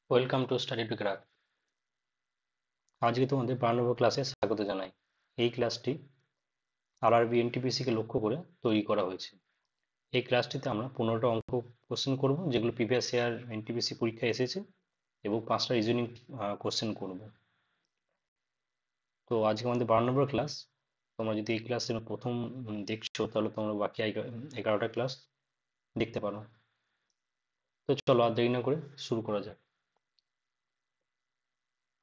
Welcome to study to crack. আজকে তোমাদের 12 নম্বর ক্লাসে স্বাগত জানাই। এই ক্লাসটি আরআরবি এনটিপিসি কে লক্ষ্য করে তৈরি করা হয়েছে। এই ক্লাসটিতে আমরা 15টা অঙ্ক কোশ্চেন করব, যেগুলো প্রিভিয়াস ইয়ার এনটিপিসি পরীক্ষায় এসেছে, এবং 5টা রিজনিং কোশ্চেন করব। তো আজকে আমাদের 12 নম্বর ক্লাস। তোমরা যদি এই ক্লাসে প্রথম দেখছো, তাহলে তোমরা বাকি 11টা ক্লাস দেখতে পারো। তো চলো আর দেরি না করে শুরু করা যাক।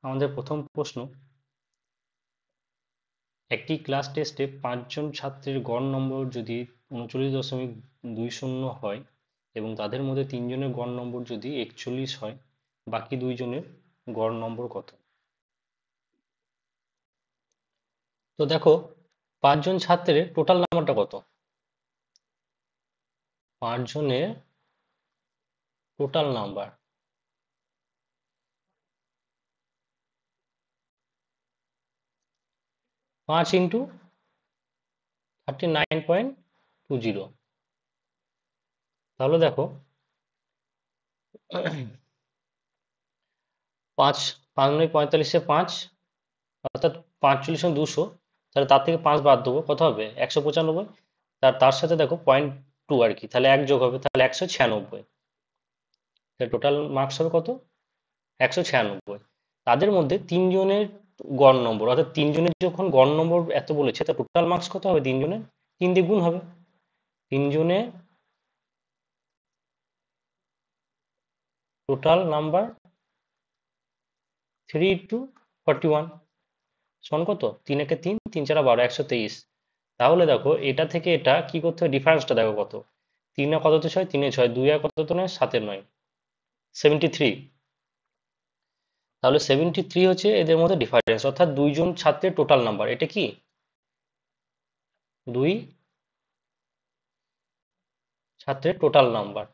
আমাদের প্রথম প্রশ্ন: একটি ক্লাস টেস্টে 5 জন ছাত্রের গড় নম্বর যদি 39.20 হয় এবং তাদের মধ্যে 3 জনের গড় নম্বর যদি 41 হয়, বাকি 2 জনের গড় নম্বর কত? তো দেখো, 5 জন ছাত্রের টোটাল নাম্বারটা কত? 5 জনের টোটাল নাম্বার 5 ইন্টু 39.20। তাহলে দেখো, 5 5 45-এ 5, অর্থাৎ 45-200। তাহলে তার থেকে 5 বাদ দেবো, কত হবে? 195। তার সাথে দেখো 0.2 আর কি, তাহলে 1 যোগ হবে, তাহলে 196। তাহলে টোটাল মার্কস হবে কত? 196। তাদের মধ্যে 3 জনের গড় নম্বর, অর্থাৎ 3 জনের যখন গড় নম্বর এত বলেছে, তা টোটাল মার্কস কত হবে? 3 জনের 3 দিয়ে গুণ হবে। 3 জনের টোটাল নাম্বার 3 × 41 সমান কত? 3 একে 3, 3 4 12, 123। তাহলে দেখো, এটা থেকে এটা কি করতে হবে? ডিফারেন্সটা দেখো কত। 3 আর কত 6, 3 এ 6, 2 আর কত 9, 7 এর 9, 73। তাহলে 73 হচ্ছে এদের মধ্যে ডিফারেন্স, অর্থাৎ 2 জন ছাত্রের টোটাল নাম্বার। এটা কি 2 ছাত্রের টোটাল নাম্বার।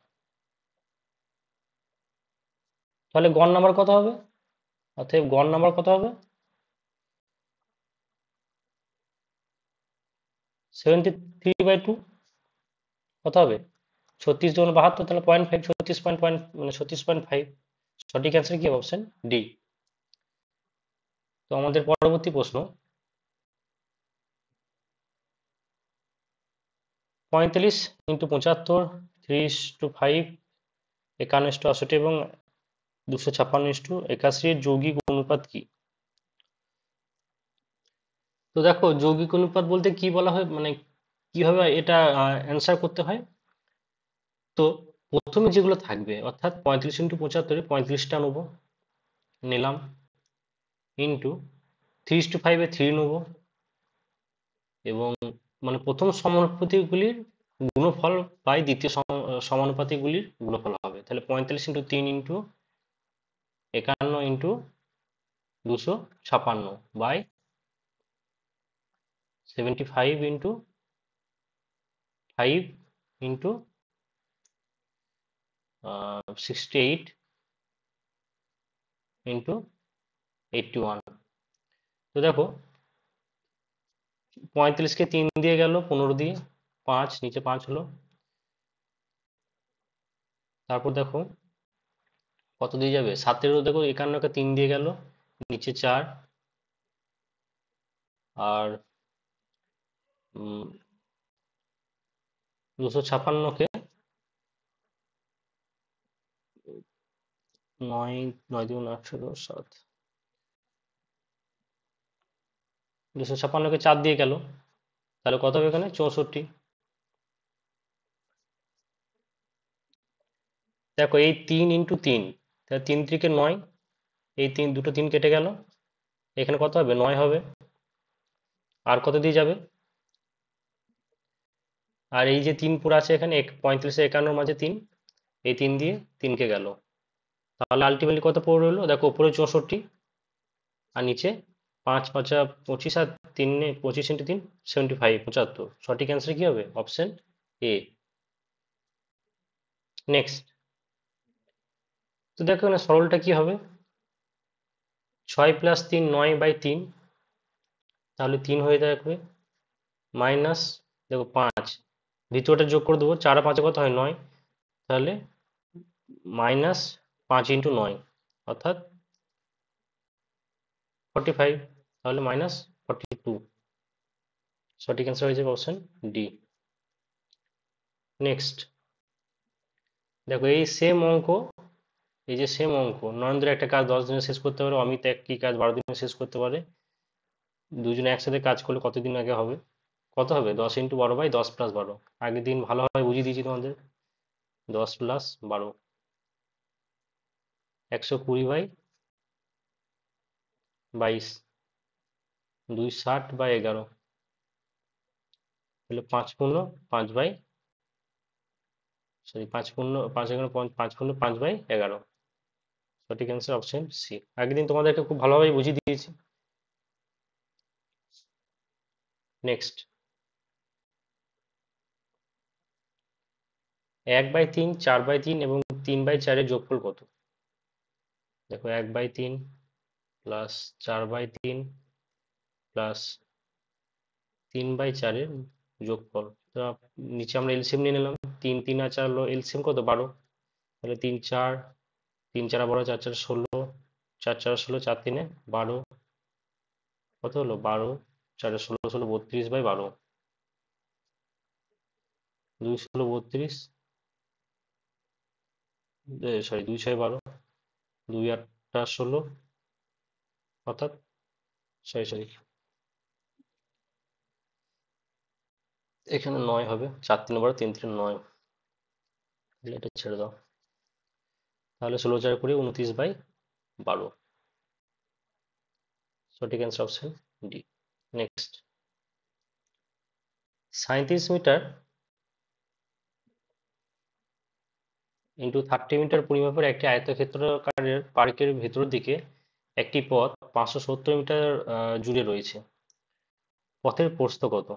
তাহলে গড় নাম্বার কত হবে? অতএব গড় নাম্বার কত হবে? 73/2। কত হবে? 36 × 72, তাহলে 0.5। 36 পয়েন্ট পয়েন্ট মানে 36.5। সঠিক অ্যান্সার কি হবে? Option D. তো আমাদের পরবর্তী প্রশ্ন: 35 × 75, 3:5, 51:68 এবং 256:81 এর যৌগিক অনুপাত কি? তো দেখো, যৌগিক অনুপাত বলতে কি বলা হয়, মানে কিভাবে এটা অ্যান্সার করতে হয়। তো প্রথমে যেগুলো থাকবে, অর্থাৎ 35 × 75-এ 35টা নেবো, নিলাম, ইন্টু 3:5-এ 3 নেবো, এবং মানে প্রথম সমানুপাতিকগুলির গুণফল বাই দ্বিতীয় সমানুপাতিকগুলির গুণফল হবে। তাহলে 45 × 3 × 51/75 × 68 × তো দেখো, 35কে 3 দিয়ে গেল, 15 দিয়ে, 5 নিচে 5 হলো। তারপর দেখো কত দিয়ে যাবে? 17, দেখো 51কে 3 দিয়ে গেল, নিচে 4, আর 256কে 9, 9 × 18, 7, 256কে 4 দিয়ে গেল, তাহলে কত হবে এখানে? 64। দেখো, এই 3 × 3, তাহলে 3 × 3 = 9, এই দুটো 3 কেটে গেল, এখানে কত হবে? 9 হবে। আর কত দিয়ে যাবে? আর এই যে 3 পুরো আছে এখানে, 35 আর 51-র মাঝে 3, এই 3 দিয়ে 3কে গেল, তাহলে আলটিমেটলি কত পড়ে রইলো? দেখো, উপরে 64 আর নিচে 5 5 25, আর 3 25 × 3 75, 75। সঠিক অ্যান্সার কি হবে? Option A. নেক্সট। তো দেখো, এখানে সরলটা কি হবে? 6 + 3 9/3, তাহলে 3 হয়ে যাবে, মাইনাস, দেখো 5, দ্বিতীয়টা যোগ করে দেবো, 4 আর 5 কত হয়? 9, তাহলে -5 × 9, অর্থাৎ 45, তাহলে -42। সঠিক অ্যান্সার হয়ে যাবে অপশন ডি। নেক্সট দেখো, এই যে সেম অঙ্ক, নরেন্দ্র একটা কাজ 10 দিনে শেষ করতে পারে, অমিত একই কাজ 12 দিনে শেষ করতে পারে। দুজনে একসাথে কাজ করলে কতদিন আগে হবে? কত হবে? 10 × 12/10 + 12। আগের দিন ভালোভাবে বুঝিয়ে দিয়েছি তোমাদের। 10 + 12, 120/22, 2 60/11, তাহলে 5×5/11। সঠিক অ্যান্সার অপশন সি। আগের দিন তোমাদেরকে খুব ভালোভাবে বুঝিয়ে দিয়েছি। নেক্সট, 1/3, 4/3 এবং 3/4 এর যোগফল কত? দেখো, 1/3 প্লাস 4/3 প্লাস 3/4 এর যোগফল। তো নিচে আমরা এলসিএম নিয়ে নিলাম, 3 3 আর 4 হলো এলসিএম কত? 12। তাহলে 3 4, 3 4 12, 4 4 16, 4 4 16, 4 3 12, কত হলো? 12, 4 16 16, 32/12, 2 16 32, সরি 2 6 12, 2 8 16, অর্থাৎ সরি সরি এখানে 9 হবে। 4 3 12, 3 3 9, তাহলে এটা ছেড়ে দাও। তাহলে 16 4 20, 29/12। সঠিক answer option D. Next, 37 metre into 30 metre পরিমাপের একটি আয়তক্ষেত্রাকারের পার্কের ভেতর দিকে একটি পথ 570 মিটার জুড়ে রয়েছে। পথের প্রস্থ কত?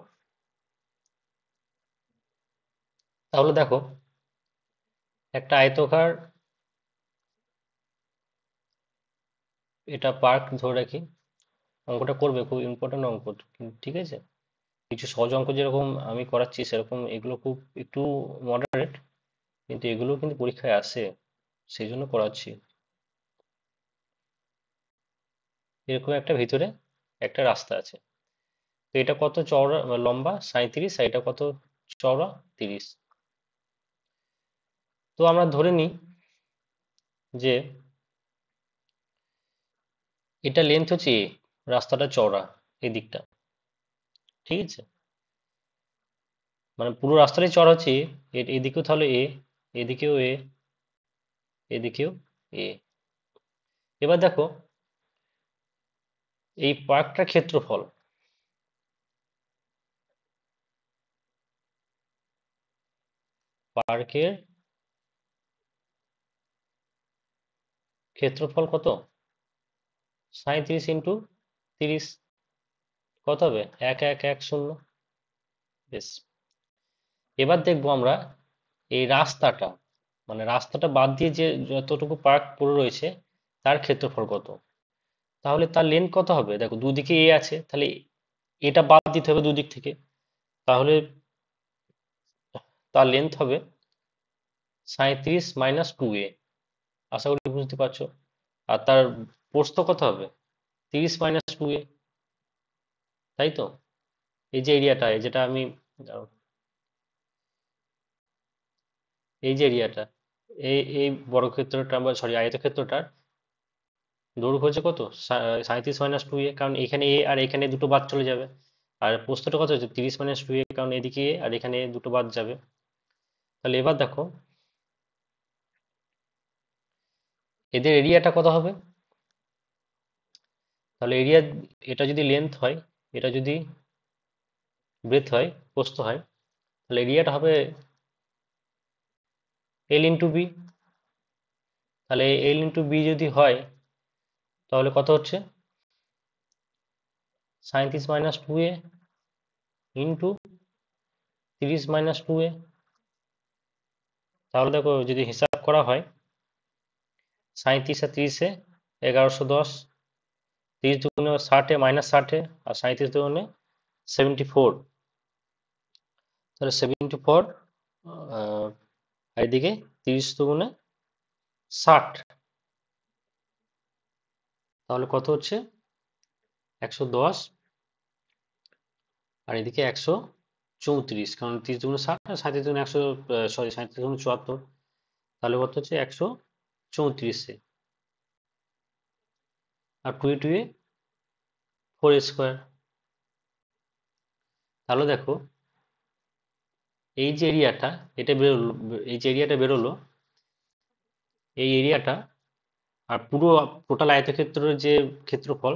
তাহলে দেখো, একটা আয়তকার, এটা পার্ক ধরে রাখি। অঙ্কটা করবে, খুব ইম্পর্টেন্ট অঙ্ক, ঠিক আছে? কিছু সহজ অঙ্ক যেরকম আমি করাচ্ছি সেরকম এগুলো খুব একটু মডারেট, কিন্তু এগুলো কিন্তু পরীক্ষায় আসে, সেই জন্য করাচ্ছি। এরকম একটা ভিতরে একটা রাস্তা আছে, তো এটা কত চওড়া, লম্বা 37, আর এটা কত চওড়া? 30। তো আমরা ধরে নিই যে এটা লেন্থ হচ্ছে এ, রাস্তাটা চওড়া এই দিকটা, ঠিক আছে? মানে পুরো রাস্তাটাই চওড়া হচ্ছে এদিকেও তাহলে এ, এদিকেও এ, এদিকেও এ। এবার দেখো, এই পার্কটার ক্ষেত্রফল, পার্কের ক্ষেত্রফল কত? 37 × 30, কত হবে? 1110। বেশ, এবার দেখবো আমরা এই রাস্তাটা, মানে রাস্তাটা বাদ দিয়ে যে যতটুকু পার্ক পড়ে রয়েছে তার ক্ষেত্রফল কত। তাহলে তার লেন্থ কত হবে? দেখো, দুদিকে এ আছে, তাহলে এটা বাদ দিতে হবে দুদিক থেকে, তাহলে তার লেন্থ হবে 37 - 2a। আশা করি বুঝতে পারছো। আর তার প্রস্থ কত হবে? 30 - 2a, তাই তো? এই যে এরিয়াটা, যেটা আমি, দাঁড়াও, এই যে এরিয়াটা, এই এই বর্গক্ষেত্রটা বা সরি আয়তক্ষেত্রটার দৈর্ঘ্য হচ্ছে কত? 37 - 2a, কারণ এখানে এ আর এখানে দুটো বাদ চলে যাবে। আর প্রস্থটা কত হচ্ছে? 30 - 2a, কারণ এদিকে এ আর এখানে দুটো বাদ যাবে। তাহলে এবার দেখো, এদের এরিয়াটা কত হবে? তাহলে এরিয়া, এটা যদি লেন্থ হয়, এটা যদি ব্রেথ হয়, প্রস্থ হয়, তাহলে এরিয়াটা হবে এল ইন্টু বি। তাহলে এল ইন্টু বি যদি হয়, তাহলে কত হচ্ছে? 37 - 2a ইন্টু 30 - 2a। তাহলে দেখো, যদি হিসাব করা হয়, 37 আর 30-এ 1110, 30 দুগুণে 60-এ -60-এ, আর 37 দুগুণে 74। তাহলে 74, আর এদিকে 30 দুগুণে 60। তাহলে কত হচ্ছে 110, আর এদিকে 134, কারণ 30 × 60 আর 37 × 100, সরি 37 × 74, তাহলে কত হচ্ছে 134, আর 2 2 4 স্কোয়ার। তাহলে দেখো এই যে এরিয়াটা, এটা বেরোলো, এই যে এরিয়াটা বেরোলো, এই এরিয়াটা আর পুরো টোটাল আয়তক্ষেত্রের যে ক্ষেত্রফল,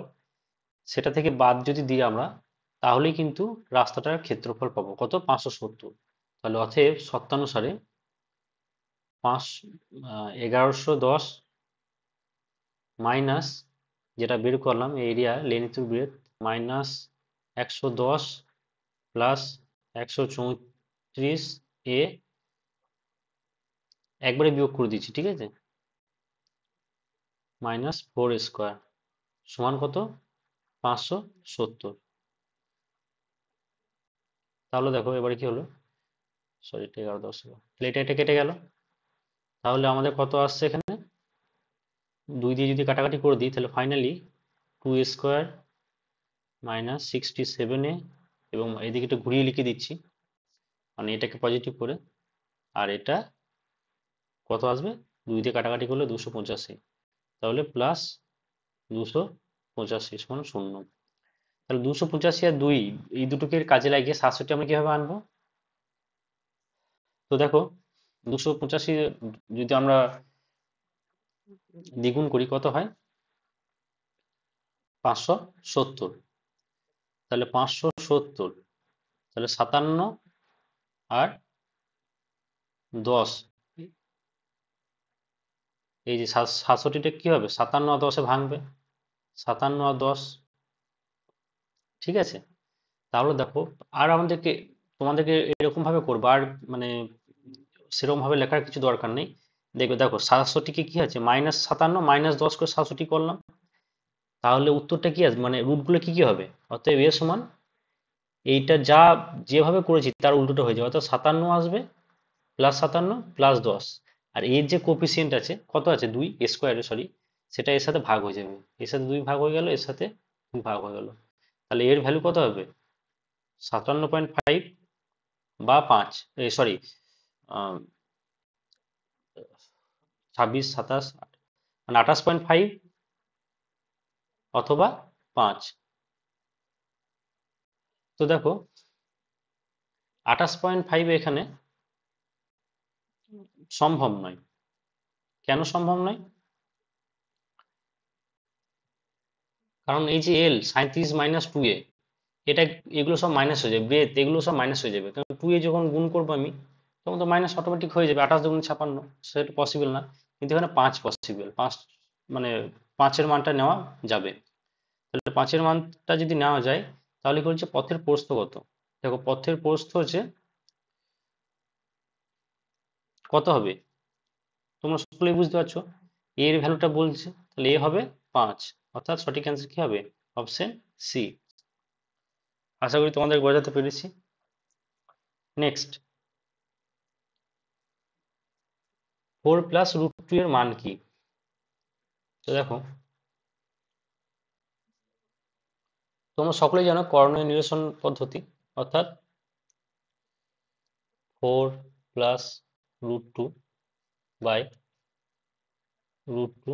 সেটা থেকে বাদ যদি দিই আমরা, তাহলেই কিন্তু রাস্তাটার ক্ষেত্রফল পাবো কত, 570। তাহলে অতএব শর্তানুসারে 1110 মাইনাস, যেটা বের করলাম area length breadth, minus 110 plus 134 এ, একবারে বিয়োগ করে দিচ্ছি, ঠিক আছে, মাইনাস 4 স্কোয়ার সমান কত, 570। তাহলে দেখো এবারে কি হলো, সরি এটা 11 10 হলো, তাহলে এটা কেটে গেল। তাহলে আমাদের কত আসছে এখানে, 2 দিয়ে যদি কাটাকাটি করে দিই, তাহলে ফাইনালি 2 স্কোয়ার মাইনাস 67 এবং এদিকে একটু ঘুরিয়ে লিখে দিচ্ছি, মানে এটাকে পজিটিভ করে, আর এটা কত আসবে, 2 দিয়ে কাটাকাটি করলে 285, তাহলে প্লাস 285 সমান 0। তাহলে 285 আর 2, এই দুটোকে কাজে লাগিয়ে 67 আমরা কিভাবে আনবো, তো দেখো 285 যদি আমরা দ্বিগুণ করি কত হয়, 570, তাহলে 570, তাহলে 57 আর 10, এই যে 67টা কি হবে, 57 আর 10-এ ভাঙবে, 57 আর 10, ঠিক আছে। তাহলে দেখো, আর আমাদেরকে, তোমাদেরকে এরকম ভাবে করবো, আর মানে সেরকম ভাবে লেখার কিছু দরকার নেই। দেখবে দেখো 67কে কি আছে, -57 -10 করে 67 করলাম, তাহলে উত্তরটা কি আসবে, মানে রুটগুলো কি কি হবে, অতএব এ সমান এইটা যা যেভাবে করেছি তার উল্টোটা হয়ে যাবে, অর্থাৎ 57 আসবে, +57 +10, আর এর যে কোফিসিয়েন্ট আছে কত আছে, 2 স্কোয়ারে, সরি, সেটা এর সাথে ভাগ হয়ে যাবে, এর সাথে 2 ভাগ হয়ে গেল, এর সাথে 2 ভাগ হয়ে গেল, তাহলে এর ভ্যালু কত হবে, 57.5 বা 5, সরি 26 27, মানে 28.5 অথবা 5। তো দেখো 28.5 এখানে সম্ভব নয়, কেন সম্ভব নয়, কারণ এই যে এল 37 - 2a, এটা, এগুলো সব মাইনাস হয়ে যাবে, ব্রেথ এগুলো সব মাইনাস হয়ে যাবে, কারণ 2a যখন গুণ করবো আমি, তখন তো মাইনাস অটোমেটিক হয়ে যাবে, 28 × 56, সেটা পসিবল না, কিন্তু এখানে 5 পসিবল, 5 মানে 5-এর মানটা নেওয়া যাবে। তাহলে 5-এর মানটা যদি নেওয়া যায়, তাহলে কি হচ্ছে, পথের প্রস্থ কত, দেখো পথের প্রস্থ হচ্ছে কত হবে, তোমরা সকলেই বুঝতে পারছো, এর ভ্যালুটা বলছে, তাহলে এ হবে 5, অর্থাৎ সঠিক অ্যান্সার কি হবে, অপশন সি। আশা করি তোমাদের বোঝাতে পেরেছি। নেক্সট, 4 + √2 এর মান কি, তো দেখো তোমরা সকলেই জানো কর্ণীয় নিরসন পদ্ধতি, অর্থাৎ 4 + √2 বাই √2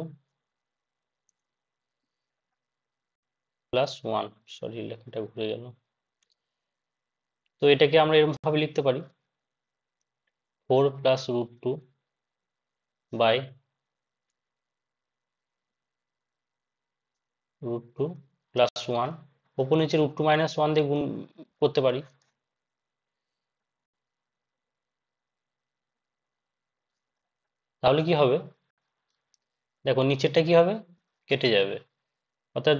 + 1, সরি লেখাটা ঘুরে গেল, তো এটাকে আমরা এরকম ভাবে লিখতে পারি, 4 + √2 বাই √2 + 1, ওপর নিচে √2 - 1 দিয়ে গুণ করতে পারি, তাহলে কি হবে, দেখো নিচেরটা কি হবে, কেটে যাবে, অর্থাৎ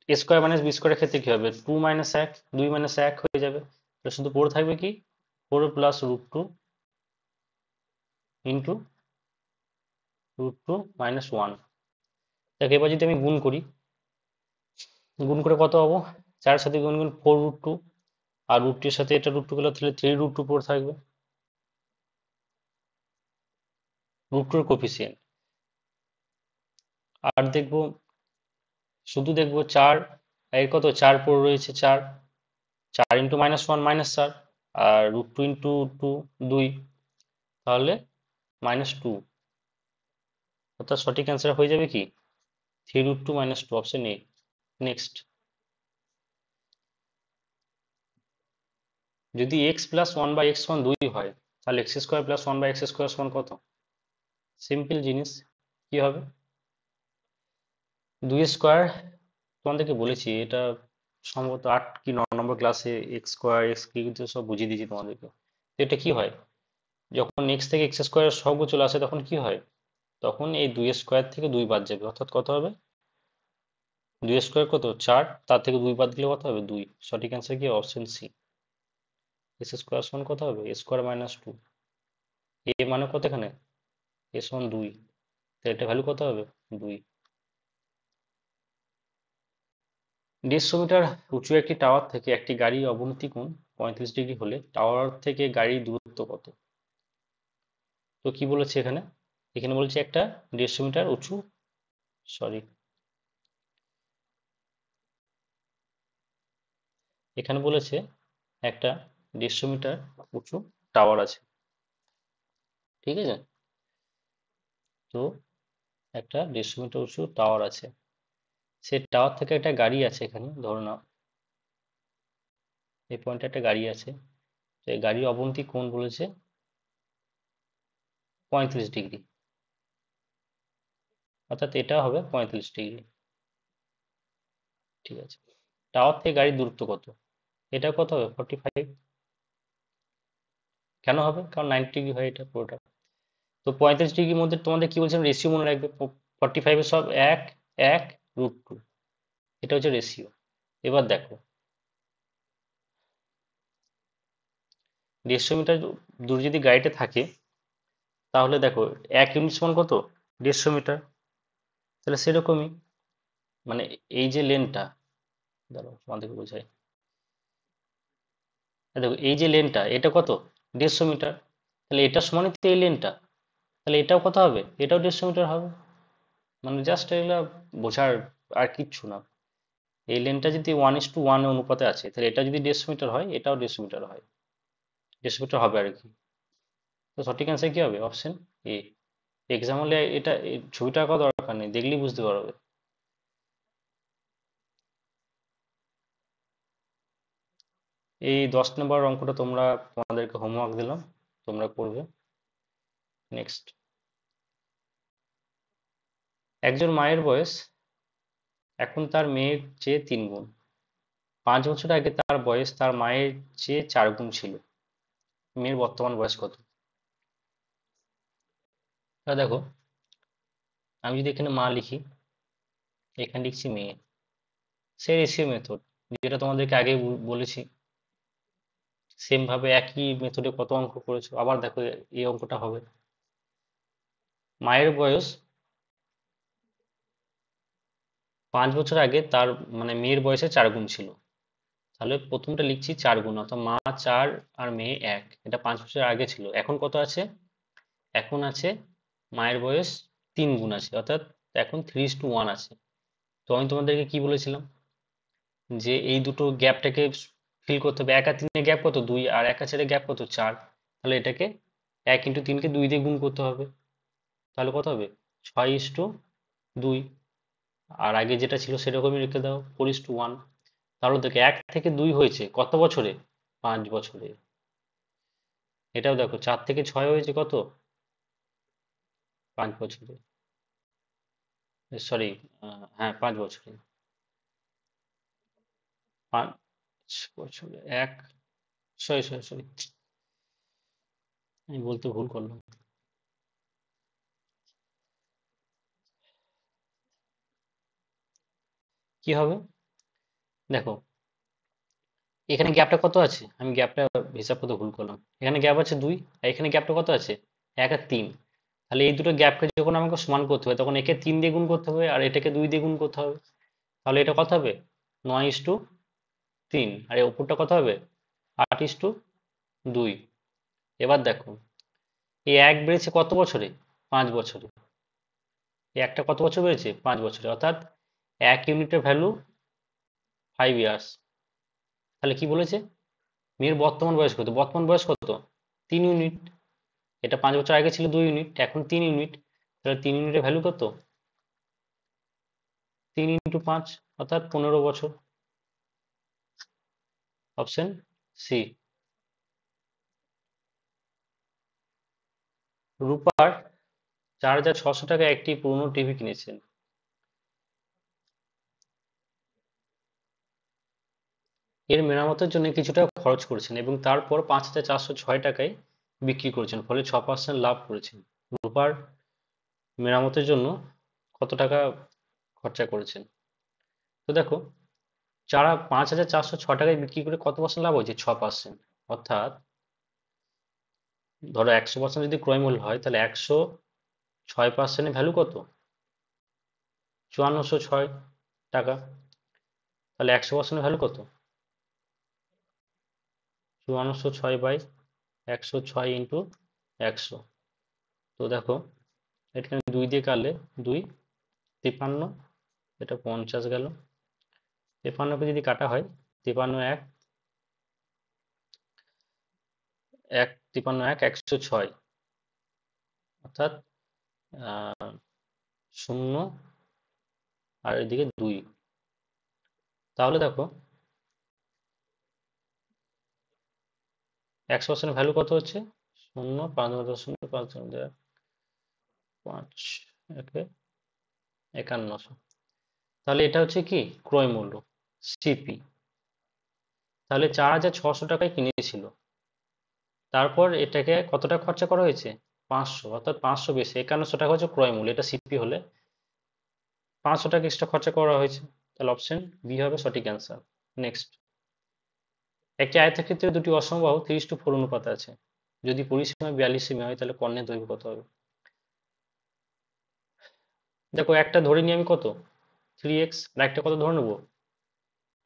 a স্কোয়ার - b স্কোয়ারের ক্ষেত্রে কি হবে, 2 - 1, 2 - 1 হয়ে যাবে, তাহলে শুধু পড়ে থাকবে কি, 4 + √2 ইন্টু √2 - 1। দেখো এবার যদি আমি গুণ করি, গুণ করে কত পাবো, 4-এর সাথে গুণ 4√2, আর √2 এর সাথে এটা √2 গেল, তাহলে 3√2 পড়ে থাকবে, √2 এর কোফিসিয়েন্ট। আর দেখবো শুধু দেখবো 4 এর কত 4 পড়ে রয়েছে, 4 4 ইন্টু -1 -4, আর √2 ইন্টু 2 2, তাহলে -2, অর্থাৎ সঠিক অ্যান্সার হয়ে যাবে কি 3√2 -2, অপশন এ। নেক্সট, যদি x+1/x1 2 হয়, তাহলে x² + 1/x² সমান কত? সিম্পল জিনিস, কি হবে 2 স্কোয়ার, তোমাদেরকে বলেছি এটা সম্ভবত 8 কি 9 নম্বর ক্লাসে, এক্স স্কোয়ার এক্স কি কিন্তু সব বুঝিয়ে দিয়েছি তোমাদেরকে। তো এটা কি হয়, যখন এক্স থেকে এক্স স্কোয়ারের সহগ চলে আসে তখন কি হয়, তখন এই 2 স্কোয়ার থেকে 2 বাদ যাবে, অর্থাৎ কত হবে 2 স্কোয়ার কত 4, তার থেকে 2 বাদ দিলে কত হবে 2। সঠিক অ্যান্সার কি অপশন সি, এস স্কোয়ার সমান কত হবে a² - 2। এ মানে কত এখানে, এ সমান 2, তো এটা ভ্যালু কত হবে 2। 150 মিটার উঁচু একটি টাওয়ার থেকে একটি গাড়ির অবনতি কোণ 35 ডিগ্রি হলে টাওয়ার থেকে গাড়ির দূরত্ব কত? তো কি বলেছে এখানে, এখানে বলছে একটা 150 মিটার উঁচু, সরি এখানে বলেছে একটা 150 মিটার উঁচু টাওয়ার আছে, ঠিক আছে। তো একটা 150 মিটার উঁচু টাওয়ার আছে, সেই টাওয়ার থেকে একটা গাড়ি আছে, এখানে ধরো না এই পয়েন্টে একটা গাড়ি আছে, তো এই গাড়ির অবনতি কোণ বলেছে 35 ডিগ্রি, অর্থাৎ এটা হবে 35 ডিগ্রি, ঠিক আছে। টাওয়ার থেকে গাড়ির দূরত্ব কত, এটা কত হবে 45, কেন হবে, কারণ 90 ডিগ্রি হয় এটা পুরোটা। তো 35 ডিগ্রির মধ্যে তোমাদের কি বলছিলাম, রেশিও মনে রাখবে, 45-এর সব 1 1 √2, এটা হচ্ছে রেশিও। এবার দেখো 150 মিটার দূর যদি গাড়িটা থাকে, তাহলে দেখো 1 ইউনিট সমান কত 150 মিটার, তাহলে সেরকমই, মানে এই যে লেনটা, দাঁড়াও তোমাদেরকে বোঝাই, দেখো এই যে লেনটা এটা কত 150 মিটার, তাহলে এটা সমানই তো এই লেনটা, তাহলে এটাও কত হবে, এটাও 150 মিটার হবে, মানে জাস্ট এগুলা বোঝার, আর কিচ্ছু না। এই লেনটা যদি 1:1 অনুপাতে আছে, তাহলে এটা যদি 150 মিটার হয় এটাও 150 মিটার হয়, 150 মিটার হবে আর কি। তো সঠিক অ্যান্সার কি হবে অপশন এ। এক্সাম হলে এটা এই ছবিটা আঁকা দরকার নেই, দেখলেই বুঝতে পারবে। এই 10 নম্বর অঙ্কটা তোমরা, তোমাদেরকে হোমওয়ার্ক দিলাম, তোমরা করবে। নেক্সট, একজন মায়ের বয়স এখন তার মেয়ের চেয়ে 3 গুণ, 5 বছর আগে তার বয়স তার মায়ের চেয়ে 4 গুণ ছিল, মেয়ের বর্তমান বয়স কত? তা দেখো, আমি যদি এখানে মা লিখি, এখানে লিখছি মেয়ে, সেই রেশিও মেথড যেটা তোমাদেরকে আগে বলেছি, সেম ভাবে একই মেথডে কত অঙ্ক করেছো, আবার দেখো এই অঙ্কটা হবে। মায়ের বয়স 5 বছর আগে তার মানে মেয়ের বয়সে 4 গুণ ছিল, তাহলে প্রথমটা লিখছি 4 গুণ, অর্থাৎ মা 4 আর মেয়ে 1, এটা 5 বছর আগে ছিল, এখন কত আছে, এখন আছে মায়ের বয়স 3 গুণ আছে, অর্থাৎ এখন 3:1 আছে। তো আমি তোমাদেরকে কি বলেছিলাম, যে এই দুটো গ্যাপটাকে ফিল করতে হবে, 1 আর 3-এর গ্যাপ কত 2, আর 1 আর 4-এর গ্যাপ কত 4, তাহলে এটাকে 1 × 3-কে 2 দিয়ে গুণ করতে হবে, তাহলে কত হবে 6:2, আর আগে যেটা ছিল সেরকমই রেখে দাও 4:1। তাহলে দেখো 1 থেকে 2 হয়েছে কত বছরে, 5 বছরে। এটাও দেখো 4 থেকে 6 হয়েছে কত, 5 বছরে, সরি, হ্যাঁ 5 বছরে, 5 বছরে এক, সরি সরি সরি, আমি বলতে ভুল করলাম। কি হবে, দেখো এখানে গ্যাপটা কত আছে, আমি গ্যাপটা হিসাব করতে ভুল করলাম, এখানে গ্যাপ আছে 2, আর এখানে গ্যাপটা কত আছে 1 আর 3, তাহলে এই দুটো গ্যাপকে যখন আমাকে সমান করতে হবে, তখন একে 3 দিয়ে গুণ করতে হবে আর এটাকে 2 দিয়ে গুণ করতে হবে, তাহলে এটা কত হবে 9:3, আর এই ওপরটা কত হবে 8:2। এবার দেখো এই 1 বেড়েছে কত বছরে, 5 বছরে, এই একটা কত বছর বেড়েছে 5 বছরে, অর্থাৎ এক ইউনিটের ভ্যালু 5 ইয়ার্স। তাহলে কি বলেছে, মেয়ের বর্তমান বয়স কত? বর্তমান বয়স কত? 3 ইউনিট। এটা 5 বছর আগে ছিল 2 ইউনিট, এখন 3 ইউনিট। তাহলে 3 ইউনিটের ভ্যালু কত? 3 × 5, অর্থাৎ 15 বছর। Option C. রূপার 4,600 টাকা একটি পুরনো টিভি কিনেছেন। এর মেরামতের জন্য কিছু টাকা খরচ করেছেন এবং তারপর 5,406 টাকায় বিক্রি করেছেন, ফলে 6% লাভ করেছেন। রূপার মেরামতের জন্য কত টাকা খরচা করেছেন? তো দেখো, 5,406 টাকায় বিক্রি করে কত পার্সেন্ট লাভ হয়েছে? 6%। অর্থাৎ ধরো 100% যদি ক্রয় মূল্য হয়, তাহলে 106%-এর ভ্যালু কত? 5406 টাকা। তাহলে 100%-এর ভ্যালু কত? 5406/106 × 100। তো দেখো, এখানে 2 দিয়ে কাটলে 2, 53, এটা 50 গেল। 53কে যদি কাটা হয়, 53 এক, 53 এক 106, অর্থাৎ 0 আর এদিকে 2। তাহলে দেখো 100%-এর ভ্যালু কত হচ্ছে? 0, 5.5, একে 5100। তাহলে এটা হচ্ছে কি ক্রয় মূল্য, সিপি। তাহলে 4,600 টাকায় কিনেছিল, তারপর এটাকে কত টাকা খরচা করা হয়েছে? 500, অর্থাৎ 500 বেশি 5100 টাকা হচ্ছে ক্রয় মূল্য, এটা সিপি হলে 500 টাকা এক্সট্রা খরচা করা হয়েছে। তাহলে অপশন বি হবে সঠিক অ্যান্সার। নেক্সট, একটি আয়তক্ষেত্রের দুটি অসমবাহু 30:4 অনুপাতে আছে। যদি পরিসীমা 42 সেমি হয়, তাহলে কর্ণের দৈর্ঘ্য কত হবে? দেখো, একটা ধরে নিই আমি কত, 3x, আর একটা কত ধরে নেবো,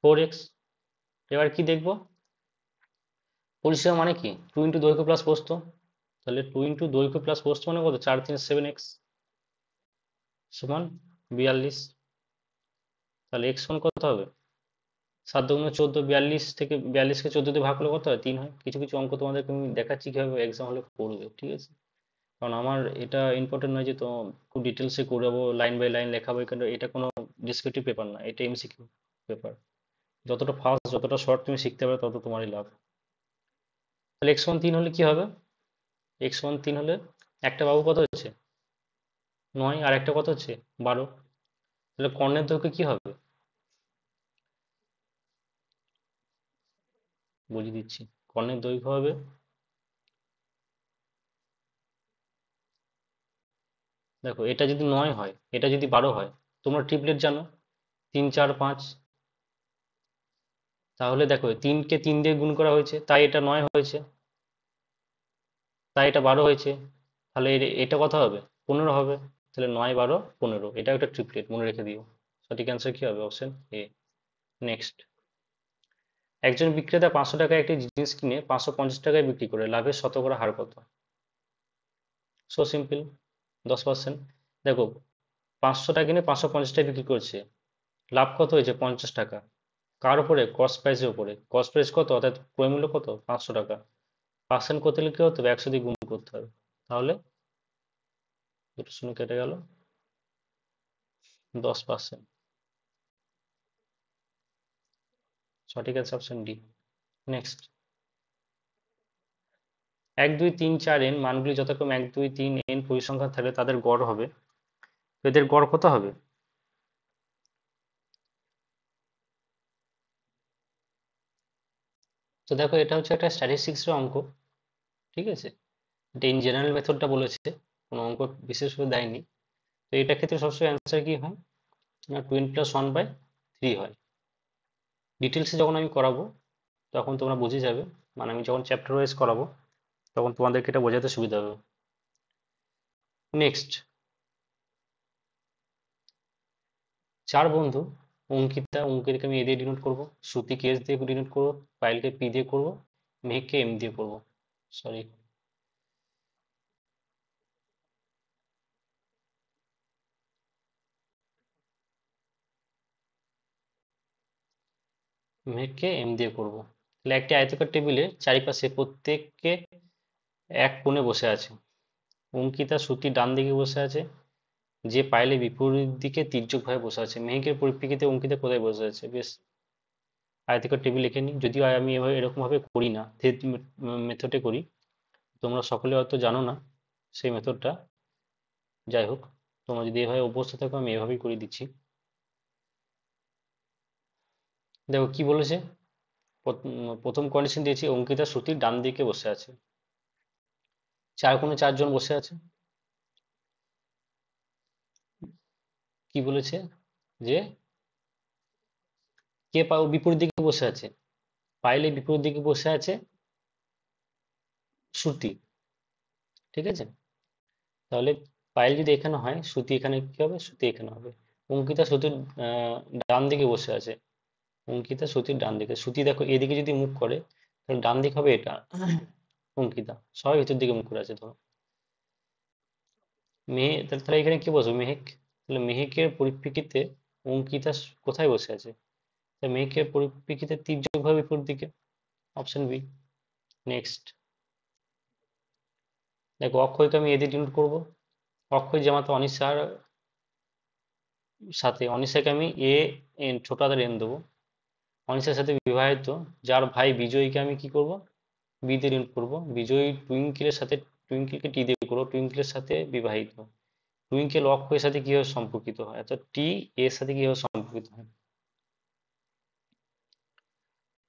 4x। এবার কি দেখবো, পরিসীমা মানে কি 2 × দৈর্ঘ্য প্লাস প্রস্থ। তাহলে 2 × দৈর্ঘ্য প্লাস প্রস্থ মানে কত? 4, 3, 7x সমান 42। তাহলে x সমান কত হবে? 7 × 14, 42 থেকে 42কে 14 দিয়ে ভাগ করলে কত হয়? 3 হয়। কিছু কিছু অঙ্ক তোমাদেরকে আমি দেখাচ্ছি কিভাবে এক্সাম হলে করবে, ঠিক আছে? কারণ আমার এটা ইম্পর্টেন্ট নয় যে তো খুব ডিটেলসে করবো, লাইন বাই লাইন লেখাবো, কারণ এটা কোনো ডিসক্রিপটিভ পেপার না, এটা এমসিকিউ পেপার। যতটা ফাস্ট, যতটা শর্ট তুমি শিখতে পারবে, তত তোমারই লাভ। তাহলে x সমান 3 হলে কি হবে? x সমান 3 হলে একটা বাহু কত হচ্ছে? 9, আর একটা কত হচ্ছে? 12। তাহলে কর্ণের দৈর্ঘ্য কি হবে? বুঝিয়ে দিচ্ছি। কর্ণের দৈর্ঘ্য হবে, দেখো এটা যদি 9 হয়, এটা যদি 12 হয়, তোমরা ট্রিপলেট জানো, 3, 4, 5। তাহলে দেখো 3কে 3 দিয়ে গুণ করা হয়েছে, তাই এটা 9 হয়েছে, তাই এটা 12 হয়েছে। তাহলে এটা কত হবে? 15 হবে। তাহলে 9, 12, 15, এটা একটা ট্রিপলেট, মনে রেখে দিও। সঠিক অ্যান্সার কি হবে? Option A. নেক্সট, একজন বিক্রেতা 500 টাকায় একটি জিনিস কিনে 550 টাকায় বিক্রি করে, লাভের শতকরা হার কত? So simple, 10%। দেখো, 500 টাকা কিনে 550টায় বিক্রি করছে, লাভ কত হয়েছে? 50 টাকা। কার উপরে? কস্ট প্রাইসের উপরে। কস্ট প্রাইস কত, অর্থাৎ ক্রয় মূল্য কত? 500 টাকা। পার্সেন্ট করতে হলে কি হতে হবে? 100 দিয়ে গুণ করতে হবে। তাহলে দুটো শূন্য কেটে গেল, 10%। সঠিক আছে অপশন ডি। নেক্সট, 1, 2, 3, 4n মানগুলি যথাক্রমে 1, 2, 3n পরিসংখ্যান থাকলে তাদের গড় হবে। এদের গড় কত হবে? তো দেখো, এটা হচ্ছে একটা স্ট্যাটিস্টিক্সের অঙ্ক, ঠিক আছে? এটা ইন জেনারেল মেথডটা বলেছে, কোনো অঙ্ক বিশেষভাবে দেয়নি। তো এটা ক্ষেত্রে সবসময় অ্যান্সার কি হয় না, 2n + 1/3 হয়। ডিটেলসে যখন আমি করাবো তখন তোমরা বুঝে যাবে, মানে আমি যখন চ্যাপ্টার ওয়াইজ করাবো তখন তোমাদেরকে এটা বোঝাতে সুবিধা হবে। নেক্সট, 4 বন্ধু, অঙ্কিতাকে আমি এ দিয়ে ডিনোট করবো, শ্রুতিকে এস দিয়ে ডিনোট করবো, পায়েলকে পি দিয়ে করবো, মেঘকে এম দিয়ে করবো। সরি, মেহেককে এম দিয়ে করব। তাহলে একটি আয়তাকার টেবিলের চারিপাশে প্রত্যেককে এক কোণে বসে আছে। অঙ্কিতা শ্রুতি ডান দিকে বসে আছে, যে পাইলে বিপরীত দিকে তির্যকভাবে বসে আছে। মেহেকের পরিপ্রেক্ষিতে অঙ্কিতা কোথায় বসে আছে? বেশ, আয়তাকার টেবিল লিখে নিই, যদিও আমি এভাবে এরকম ভাবে করি না, মেথডে করি, তোমরা সকলে হয়তো জানো না সেই মেথডটা। যাই হোক, তোমরা যদি এভাবে অভ্যস্ত থাকো, আমি এভাবেই করে দিচ্ছি। দেখো কি বলেছে, প্রথম কন্ডিশন দিয়েছি অঙ্কিতা শ্রুতির ডান দিকে বসে আছে, চার কোণে চারজন বসে আছে। কি বলেছে যে কে বিপরীত দিকে বসে আছে? পাইলে বিপরীত দিকে বসে আছে শ্রুতি, ঠিক আছে। তাহলে পাইল যদি এখানে হয়, শ্রুতি এখানে কি হবে? শ্রুতি এখানে হবে। অঙ্কিতা শ্রুতির ডান দিকে বসে আছে, অঙ্কিতা শ্রুতির ডান দিকে। শ্রুতি দেখো এদিকে যদি মুখ করে, তাহলে ডান দিক হবে এটা। অঙ্কিতা সবাই ভিতর দিকে মুখ করে আছে ধরো। তাহলে এখানে কি বসবে? মেহেক। তাহলে মেহেকের পরিপ্রেক্ষিতে অঙ্কিতা কোথায় বসে আছে? তাহলে মেহেকের পরিপ্রেক্ষিতে তির্যক ভাবে বিপরীত দিকে, অপশন বি। নেক্সট, দেখো অক্ষয়কে আমি এদিকে ডিনোট করবো। অক্ষয় জামাতা অনিশার সাথে, অনিশাকে আমি এ এন ছোট হাতের এন দেবো। অনিশার সাথে বিবাহিত, যার ভাই বিজয়ীকে আমি কি করব? বি দিয়ে ডিনোট করবো। বিজয়ী টুইঙ্কেলের সাথে, টুইঙ্কেলকে টি দিয়ে করবো, টুইঙ্কেলের সাথে বিবাহিত। টুইঙ্কেল অক্ষয়ের সাথে কিভাবে সম্পর্কিত হয়, অর্থাৎ টি এর সাথে কিভাবে সম্পর্কিত হয়?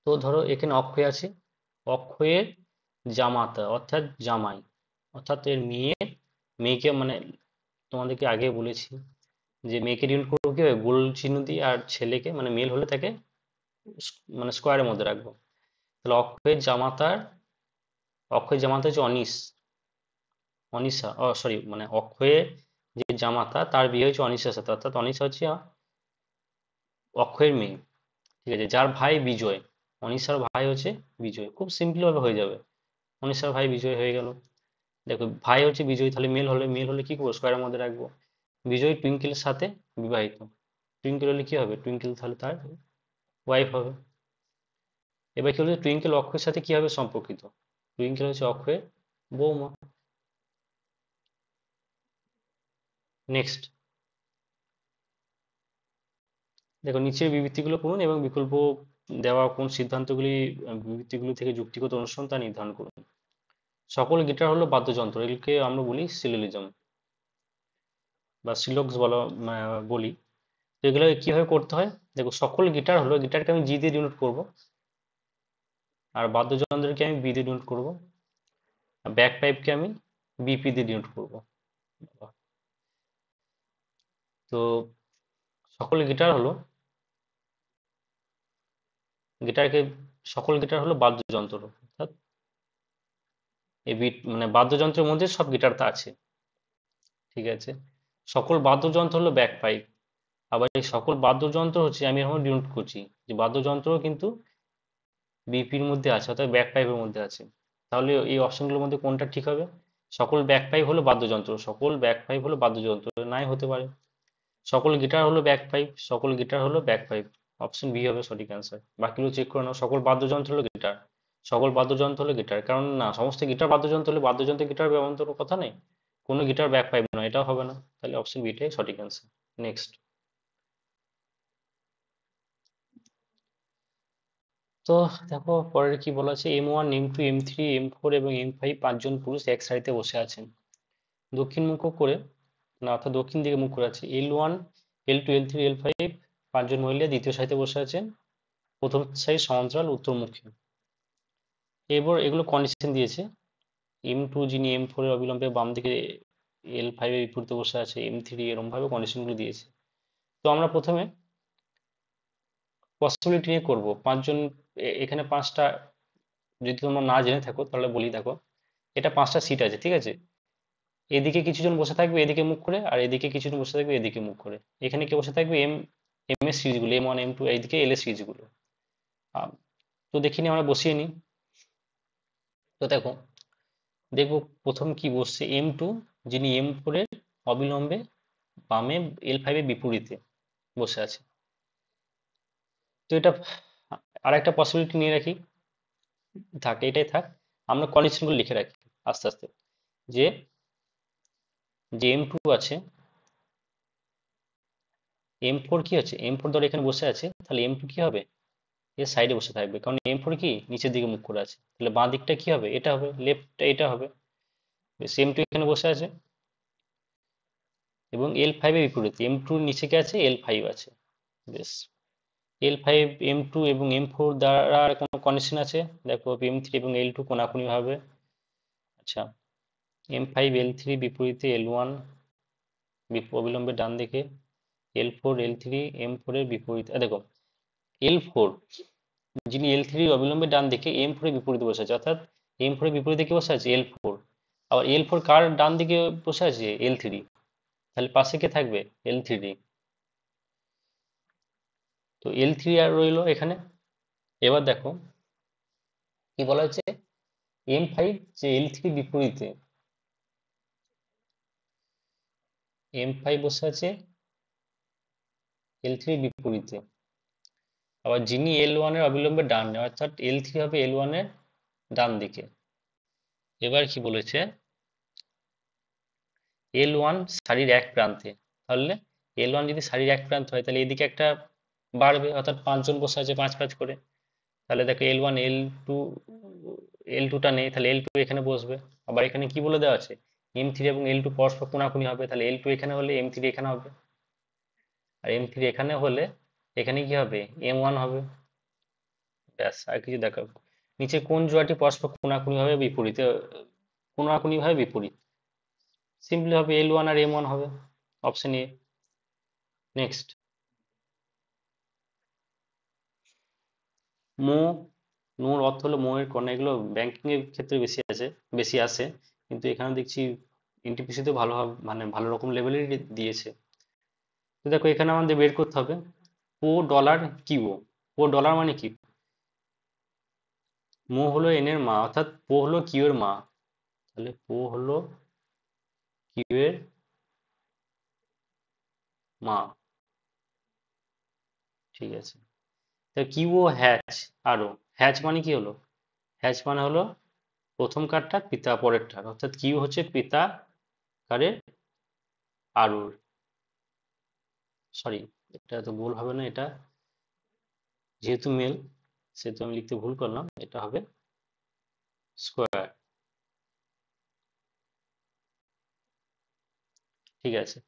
তো ধরো এখানে অক্ষয় আছে, অক্ষয়ের জামাতা অর্থাৎ জামাই, অর্থাৎ এর মেয়েকে মানে তোমাদেরকে আগে বলেছি যে মেয়েকে ডিনোট করবো কি গোল চিহ্ন দিয়ে, আর ছেলেকে মানে মেল হলে তাকে মানে স্কোয়ারের মধ্যে রাখবো। তাহলে অক্ষয়ের জামাতা হচ্ছে অনিশা, সরি, মানে অক্ষয়ের যে জামাতা তার বিয়ে হয়েছে অনিশার সাথে, অর্থাৎ অনিশা হচ্ছে অক্ষয়ের মেয়ে, ঠিক আছে, যার ভাই বিজয়। অনিশার ভাই হচ্ছে বিজয়, খুব সিম্পল ভাবে হয়ে যাবে। অনিশার ভাই বিজয় হয়ে গেল। দেখো ভাই হচ্ছে বিজয়, তাহলে মেল হলে কি করবো? স্কোয়ারের মধ্যে রাখবো। বিজয় টুইঙ্কেলের সাথে বিবাহিত। টুইঙ্কেল হলে কি হবে? টুইঙ্কেল তাহলে তার ওয়াইফ হবে। এবার কি হলো, টুইঙ্কেল অক্ষয়ের সাথে কিভাবে সম্পর্কিত? টুইঙ্কেল হচ্ছে অক্ষয়ের বৌমা। নেক্সট, দেখো নিচের বিবৃতিগুলো পড়ুন এবং বিকল্প দেওয়া কোন সিদ্ধান্তগুলি বিবৃতিগুলি থেকে যুক্তিগত অনুসরণ তা নির্ধারণ করুন। সকল গিটার হলো বাদ্যযন্ত্র, এগুলিকে আমরা বলি সিলোজিজম বা সিলক্স বলা বলি। তো এগুলো কিভাবে করতে হয়? দেখো সকল গিটার হলো, গিটারকে আমি জি দিয়ে ডিনোট করব, আর বাদ্যযন্ত্রকে আমি বি দিয়ে ডিনোট করব, আর ব্যাক পাইপকে আমি বিপি দিয়ে ডিনোট করব। তো সকল গিটার হলো, গিটারকে সকল গিটার হলো বাদ্যযন্ত্র, অর্থাৎ এই বিট মানে বাদ্যযন্ত্রের মধ্যে সব গিটারটা আছে, ঠিক আছে। সকল বাদ্যযন্ত্র হলো ব্যাক পাইপ। আবার এই সকল বাদ্যযন্ত্র হচ্ছে, আমি এখন ডিনোট করছি যে বাদ্যযন্ত্র কিন্তু বিপির মধ্যে আছে, অর্থাৎ ব্যাক পাইপের মধ্যে আছে। তাহলে এই অপশনগুলোর মধ্যে কোনটা ঠিক হবে? সকল ব্যাক পাইপ হলো বাদ্যযন্ত্র, সকল ব্যাক পাইপ হলো বাদ্যযন্ত্র, নাই হতে পারে। সকল গিটার হলো ব্যাক পাইপ, সকল গিটার হলো ব্যাক পাইপ, অপশন বি হবে সঠিক অ্যান্সার। বাকিগুলো চেক করে নাও। সকল বাদ্যযন্ত্র হলো গিটার, সকল বাদ্যযন্ত্র হলো গিটার, কারণ না সমস্ত গিটার বাদ্যযন্ত্র হলে বাদ্যযন্ত্রে গিটার ব্যবহার কথা নেই, কোনো গিটার ব্যাক পাইপ নয়, এটাও হবে না। তাহলে অপশন বিটাই সঠিক অ্যান্সার। নেক্সট, তো দেখো পরের কি বলা আছে, M1 M2 M3 M4 এবং M5 পাঁচজন পুরুষ এক সারিতে বসে আছেন দক্ষিণ মুখ করে, না অর্থাৎ দক্ষিণ দিকে মুখ করে আছে। L1 L2 L3 L5 পাঁচজন মহিলা দ্বিতীয় সারিতে বসে আছেন প্রথম সারি সমান্তরাল উত্তরমুখী। এবার এগুলো কন্ডিশন দিয়েছে। M2 যিনি M4 এর অবিলম্বে বাম দিকে L5 এর বিপরীতে বসে আছে, M3 এরকম ভাবে কন্ডিশনগুলো দিয়েছে। তো আমরা প্রথমে পসিবিলিটি নিয়ে করবো পাঁচজন। এখানে পাঁচটা, যদি তোমরা না জেনে থাকো তাহলে বলি, দেখো এটা পাঁচটা সিট আছে, ঠিক আছে। এদিকে কিছুজন বসে থাকবে এদিকে মুখ করে, আর এদিকে কিছুজন বসে থাকবে এদিকে মুখ করে। এখানে কে বসে থাকবে? এম এর সিরিজগুলো, M1 M2, এইদিকে এল এর সিরিজগুলো। তো দেখিনি, আমরা বসিয়ে নিই। তো দেখো, দেখবো প্রথম কি বসছে, M2 যিনি M4 এর অবিলম্বে বামে L5 এর বিপরীতে বসে আছে। তো এটা আর একটা পসিবিলিটি নিয়ে রাখি, থাক এটাই থাক, আমরা কন্ডিশনগুলো লিখে রাখি আস্তে আস্তে। যে যে M2 আছে, M4 কি আছে, M4 ধর এখানে বসে আছে, তাহলে M2 কি হবে, এর সাইডে বসে থাকবে, কারণ M4 কি নিচের দিকে মুখ করে আছে, তাহলে বাঁ দিকটা কি হবে, এটা হবে, লেফটটা এটা হবে। M2 এখানে বসে আছে, এবং L5 এর বিপরীতে M2 এর নিচে কি আছে, L5 আছে। বেশ, L5 M2 এবং M4 দ্বারা আর কোনো কন্ডিশন আছে, দেখো M3 এবং L2 কোনাকুনি ভাবে। আচ্ছা, M5 L3 বিপরীতে L1 অবিলম্বে ডান দিকে, L4 L3 M4 এর বিপরীতে, দেখো L4 যিনি L3 অবিলম্বে ডান দিকে M4 এর বিপরীতে বসে আছে, অর্থাৎ M4 এর বিপরীতে কি বসে আছে, L4। আবার L4 কার ডান দিকে বসে আছে, L3, তাহলে পাশে কে থাকবে, L3। তো L3 আর রইলো এখানে। এবার দেখো কি বলা হচ্ছে, M5 যে L3 বিপরীতে, M5 বসে আছে L3 বিপরীতে, আবার যিনি L1 এর অবিলম্বে ডানে, অর্থাৎ L3 হবে L1 এর ডান দিকে। এবার কি বলেছে, L1 সারির এক প্রান্তে, তাহলে L1 যদি সারির এক প্রান্ত হয়, তাহলে এদিকে একটা বাড়বে, অর্থাৎ 5 জন বসে আছে 5 5 করে, তাহলে দেখো L1 L2টা নেই, তাহলে L2 এখানে বসবে। আবার এখানে কি বলে দেওয়া আছে, M3 এবং L2 পরস্পর কোনাকুনি হবে, তাহলে L2 এখানে হলে M3 এখানে হবে, আর M3 এখানে হলে এখানে কি হবে, M1 হবে। ব্যাস, আর কিছু দেখো, নিচে কোন জোড়াটি পরস্পর কোনাকুনি ভাবে বিপরীতে, কোনাকুনি ভাবে বিপরীত, সিম্পলি হবে L1 আর M1 হবে, অপশন এ। নেক্সট, মো, নোর অর্থ হলো মোয়ের কন্যা, এগুলো ব্যাংকিং এর ক্ষেত্রে বেশি আসে, কিন্তু এখানে দেখছি এনটিপিসি তে ভালো মানে ভালো রকম লেভেলের দিয়েছে। তো দেখো এখানে আমাদের বের করতে হবে পো ডলার কিউ। পো ডলার মানে কি, মো হলো এন এর মা, অর্থাৎ পো হলো কিউ এর মা, তাহলে পো হলো কিউ এর মা। ঠিক আছে, তা কিউ ও হ্যাচ, আরো হ্যাচ মানে কি হলো, হ্যাচ মানে হলো প্রথম কার্ডটা পিতা পরেরটা, অর্থাৎ কিউ হচ্ছে পিতা কারের আরুর, সরি এটা তো ভুল হবে না, এটা যেহেতু মেল সেহেতু আমি লিখতে ভুল করলাম, এটা হবে স্কোয়ার। ঠিক আছে,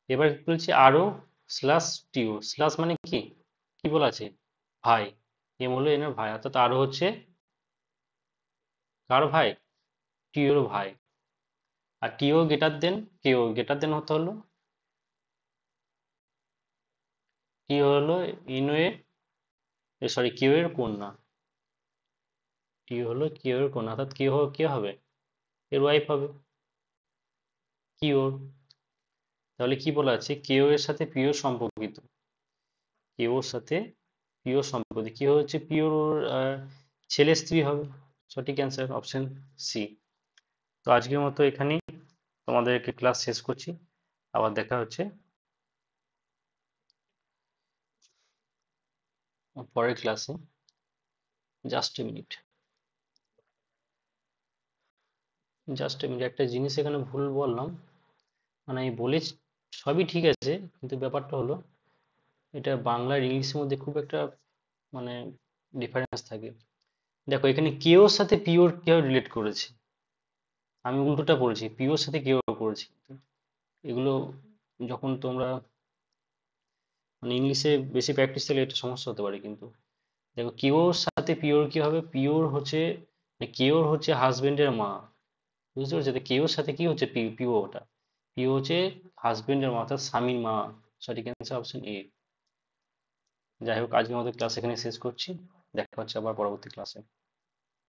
এবার বলছি আরো স্ল্যাশ টিও, স্ল্যাশ মানে কি, কি বলা আছে, ভাই, এম হলো এনের ভাই, অর্থাৎ আরো হচ্ছে কার ভাই, টিওর ভাই। আর টিও গ্রেটার দেন কেও, গ্রেটার দেন হতে হলো, টিও হলো ইনোয়ে, সরি কেউ এর কন্যা, টিও হলো কেউ এর কন্যা, অর্থাৎ কে হবে, এর ওয়াইফ হবে, কিওর। তাহলে কি বলা আছে, কেও এর সাথে পিও সম্পর্কিত, কেওর সাথে পিওর সম্পর্কিত, কি হচ্ছে পিওর ছেলে স্ত্রী হবে, সঠিক অ্যান্সার অপশন সি। তো আজকের মতো এখানেই তোমাদেরকে ক্লাস শেষ করছি, আবার দেখা হচ্ছে পরের ক্লাসে। Just a minute, just a minute, একটা জিনিস এখানে ভুল বললাম, মানে আমি বলেছি সবই ঠিক আছে, কিন্তু ব্যাপারটা হলো এটা বাংলা আর ইংলিশের মধ্যে খুব একটা মানে ডিফারেন্স থাকে। দেখো এখানে কেওর সাথে পিওর কেউ রিলেট করেছে, আমি উল্টোটা করেছি, পিওর সাথে কেউ করেছি, এগুলো যখন তোমরা মানে ইংলিশে বেশি প্র্যাকটিস থাকলে এটা সমস্যা হতে পারে। কিন্তু দেখো কিওর সাথে পিওর কি হবে, পিওর হচ্ছে কেওর হচ্ছে হাজবেন্ডের মা, বুঝতে পারছো, তো কেওর সাথে কি হচ্ছে, পিও, ওটা পিও হচ্ছে হাজবেন্ডের মা, অর্থাৎ স্বামীর মা, সঠিক অ্যান্সার অপশন এ। যাই হোক, আজকের মতো ক্লাস এখানে শেষ করছি, দেখা হচ্ছে আবার পরবর্তী ক্লাসে।